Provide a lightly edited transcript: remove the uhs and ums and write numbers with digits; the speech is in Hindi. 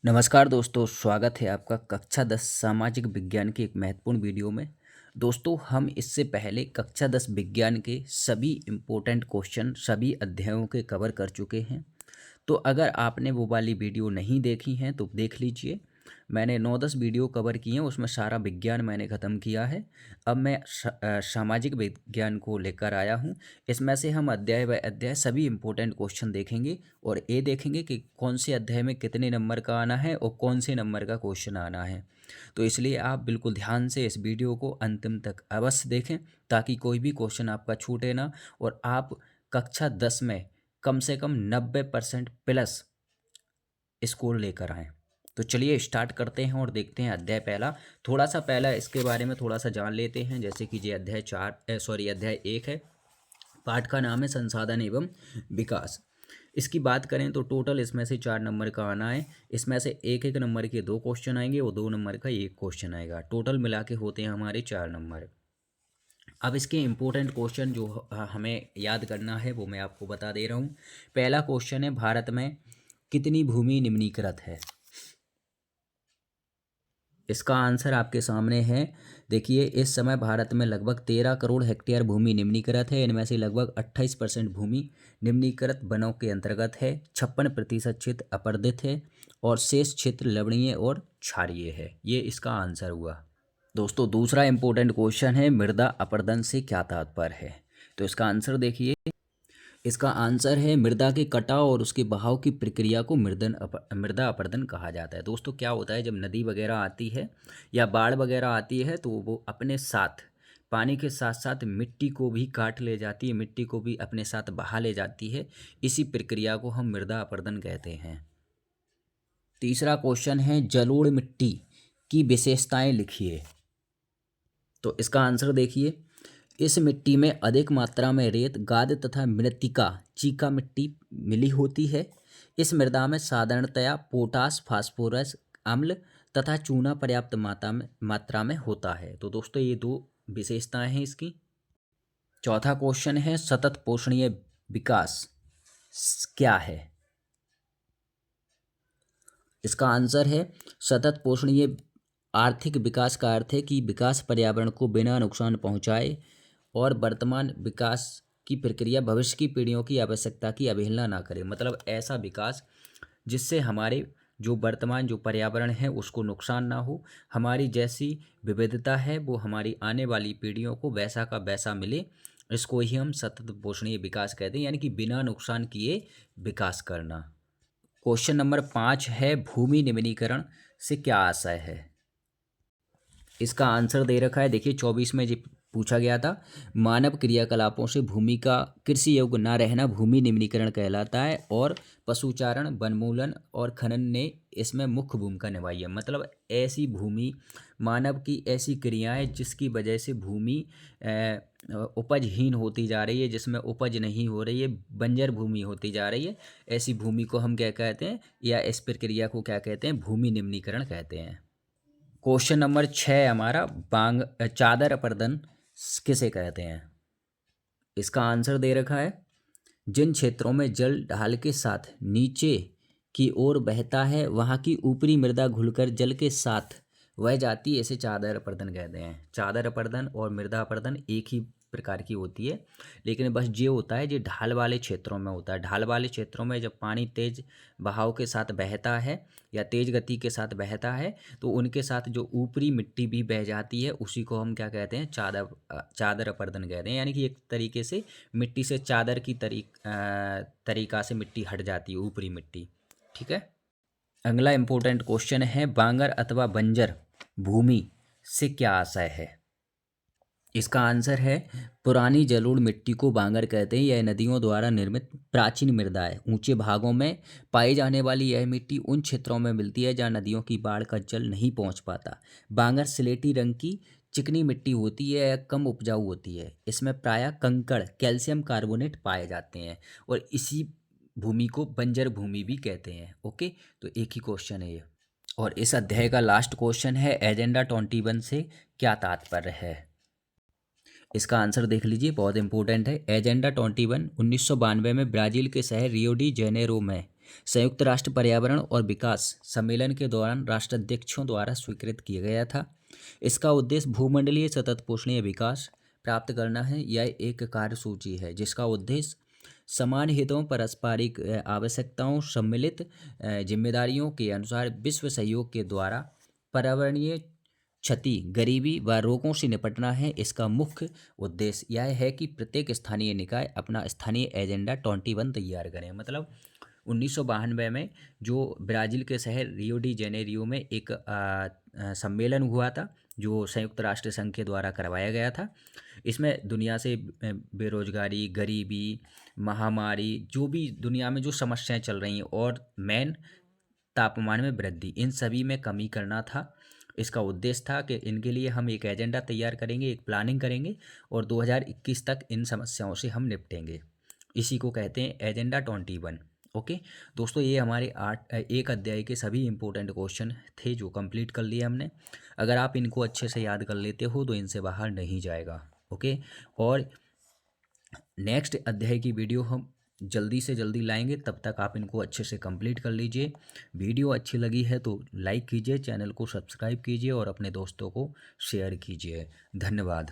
नमस्कार दोस्तों, स्वागत है आपका कक्षा 10 सामाजिक विज्ञान के एक महत्वपूर्ण वीडियो में। दोस्तों, हम इससे पहले कक्षा 10 विज्ञान के सभी इम्पोर्टेंट क्वेश्चन सभी अध्यायों के कवर कर चुके हैं। तो अगर आपने वो वाली वीडियो नहीं देखी हैं तो देख लीजिए। मैंने 9-10 वीडियो कवर किए हैं, उसमें सारा विज्ञान मैंने ख़त्म किया है। अब मैं सामाजिक विज्ञान को लेकर आया हूँ। इसमें से हम अध्याय बाय अध्याय सभी इम्पोर्टेंट क्वेश्चन देखेंगे और ये देखेंगे कि कौन से अध्याय में कितने नंबर का आना है और कौन से नंबर का क्वेश्चन आना है। तो इसलिए आप बिल्कुल ध्यान से इस वीडियो को अंतिम तक अवश्य देखें, ताकि कोई भी क्वेश्चन आपका छूटे ना और आप कक्षा 10 में कम से कम 90% प्लस स्कोर लेकर आएँ। तो चलिए स्टार्ट करते हैं और देखते हैं अध्याय पहला। थोड़ा सा पहला इसके बारे में थोड़ा सा जान लेते हैं। जैसे कि ये अध्याय 1 है। पाठ का नाम है संसाधन एवं विकास। इसकी बात करें तो टोटल इसमें से 4 नंबर का आना है। इसमें से एक एक नंबर के 2 क्वेश्चन आएंगे और 2 नंबर का 1 क्वेश्चन आएगा। टोटल मिला के होते हैं हमारे 4 नंबर। अब इसके इम्पोर्टेंट क्वेश्चन जो हमें याद करना है वो मैं आपको बता दे रहा हूँ। पहला क्वेश्चन है, भारत में कितनी भूमि निम्नीकृत है? इसका आंसर आपके सामने है। देखिए, इस समय भारत में लगभग 13 करोड़ हेक्टेयर भूमि निम्नीकृत है। इनमें से लगभग 28% भूमि निम्नीकृत वनों के अंतर्गत है। 56% क्षेत्र अपर्दित है और शेष क्षेत्र लवणीय और क्षारीय है। ये इसका आंसर हुआ। दोस्तों, दूसरा इंपॉर्टेंट क्वेश्चन है, मृदा अपरदन से क्या तात्पर्य है? तो इसका आंसर देखिए। इसका आंसर है, मृदा के कटाव और उसके बहाव की प्रक्रिया को मृदा अपरदन कहा जाता है। दोस्तों, क्या होता है, जब नदी वगैरह आती है या बाढ़ वगैरह आती है तो वो अपने साथ पानी के साथ साथ मिट्टी को भी काट ले जाती है, मिट्टी को भी अपने साथ बहा ले जाती है। इसी प्रक्रिया को हम मृदा अपरदन कहते हैं। तीसरा क्वेश्चन है, जलोढ़ मिट्टी की विशेषताएं लिखिए। तो इसका आंसर देखिए। इस मिट्टी में अधिक मात्रा में रेत, गाद तथा मृत्तिका चीका मिट्टी मिली होती है। इस मृदा में साधारणतया पोटास, फास्फोरस, अम्ल तथा चूना पर्याप्त मात्रा में होता है। तो दोस्तों, ये 2 विशेषताएं हैं इसकी। चौथा क्वेश्चन है, सतत पोषणीय विकास क्या है? इसका आंसर है, सतत पोषणीय आर्थिक विकास का अर्थ है कि विकास पर्यावरण को बिना नुकसान पहुंचाए और वर्तमान विकास की प्रक्रिया भविष्य की पीढ़ियों की आवश्यकता की अवहेलना ना करे। मतलब ऐसा विकास जिससे हमारे जो वर्तमान जो पर्यावरण है उसको नुकसान ना हो, हमारी जैसी विविधता है वो हमारी आने वाली पीढ़ियों को वैसा का वैसा मिले। इसको ही हम सतत पोषणीय विकास कहते हैं, यानी कि बिना नुकसान किए विकास करना। क्वेश्चन नंबर 5 है, भूमि निम्नीकरण से क्या आशय है? इसका आंसर दे रखा है। देखिए, 24 में जो पूछा गया था, मानव क्रियाकलापों से भूमि का कृषि योग्य न रहना भूमि निम्नीकरण कहलाता है और पशुचारण, वनमूलन और खनन ने इसमें मुख्य भूमिका निभाई है। मतलब ऐसी भूमि, मानव की ऐसी क्रियाएं जिसकी वजह से भूमि उपजहीन होती जा रही है, जिसमें उपज नहीं हो रही है, बंजर भूमि होती जा रही है। ऐसी भूमि को हम क्या कहते हैं, या इस प्रक्रिया को क्या कहते हैं? भूमि निम्नीकरण कहते हैं। क्वेश्चन नंबर 6 हमारा, चादर अपर्दन किसे कहते हैं? इसका आंसर दे रखा है, जिन क्षेत्रों में जल ढाल के साथ नीचे की ओर बहता है वहाँ की ऊपरी मृदा घुलकर जल के साथ वह जाती है, इसे चादर अपर्दन कहते हैं। चादर अपर्दन और मृदा अपर्दन एक ही प्रकार की होती है, लेकिन बस ये होता है, ये ढाल वाले क्षेत्रों में होता है। ढाल वाले क्षेत्रों में जब पानी तेज बहाव के साथ बहता है या तेज गति के साथ बहता है तो उनके साथ जो ऊपरी मिट्टी भी बह जाती है उसी को हम क्या कहते हैं? चादर अपर्दन कहते हैं। यानी कि एक तरीके से मिट्टी से चादर की तरीका से मिट्टी हट जाती है, ऊपरी मिट्टी। ठीक है। अगला इंपॉर्टेंट क्वेश्चन है, बांगर अथवा बंजर भूमि से क्या आशय है? इसका आंसर है, पुरानी जलोढ़ मिट्टी को बांगर कहते हैं। यह नदियों द्वारा निर्मित प्राचीन मृदा है। ऊंचे भागों में पाई जाने वाली यह मिट्टी उन क्षेत्रों में मिलती है जहां नदियों की बाढ़ का जल नहीं पहुंच पाता। बांगर स्लेटी रंग की चिकनी मिट्टी होती है, यह कम उपजाऊ होती है। इसमें प्रायः कंकड़, कैल्शियम कार्बोनेट पाए जाते हैं और इसी भूमि को बंजर भूमि भी कहते हैं। ओके, तो एक ही क्वेश्चन है ये। और इस अध्याय का लास्ट क्वेश्चन है, एजेंडा 21 से क्या तात्पर्य है? इसका आंसर देख लीजिए, बहुत इंपॉर्टेंट है। एजेंडा 21 1992 में ब्राज़ील के शहर रियो डी जेनेरो में संयुक्त राष्ट्र पर्यावरण और विकास सम्मेलन के दौरान राष्ट्राध्यक्षों द्वारा स्वीकृत किया गया था। इसका उद्देश्य भूमंडलीय सतत पोषणीय विकास प्राप्त करना है। यह एक कार्यसूची है जिसका उद्देश्य समान हितों, पारस्परिक आवश्यकताओं, सम्मिलित जिम्मेदारियों के अनुसार विश्व सहयोग के द्वारा पर्यावरणीय क्षति, गरीबी व रोगों से निपटना है। इसका मुख्य उद्देश्य यह है कि प्रत्येक स्थानीय निकाय अपना स्थानीय एजेंडा 21 तैयार करें। मतलब 1992 में जो ब्राज़ील के शहर रियो डी जेनेरियो में एक सम्मेलन हुआ था जो संयुक्त राष्ट्र संघ के द्वारा करवाया गया था। इसमें दुनिया से बेरोजगारी, गरीबी, महामारी, जो भी दुनिया में जो समस्याएं चल रही हैं और मेन तापमान में वृद्धि, इन सभी में कमी करना था। इसका उद्देश्य था कि इनके लिए हम एक एजेंडा तैयार करेंगे, एक प्लानिंग करेंगे और 2021 तक इन समस्याओं से हम निपटेंगे। इसी को कहते हैं एजेंडा 21। ओके दोस्तों, ये हमारे एक अध्याय के सभी इंपॉर्टेंट क्वेश्चन थे जो कंप्लीट कर लिए हमने। अगर आप इनको अच्छे से याद कर लेते हो तो इनसे बाहर नहीं जाएगा। ओके, और नेक्स्ट अध्याय की वीडियो हम जल्दी से जल्दी लाएंगे, तब तक आप इनको अच्छे से कंप्लीट कर लीजिए। वीडियो अच्छी लगी है तो लाइक कीजिए, चैनल को सब्सक्राइब कीजिए और अपने दोस्तों को शेयर कीजिए। धन्यवाद।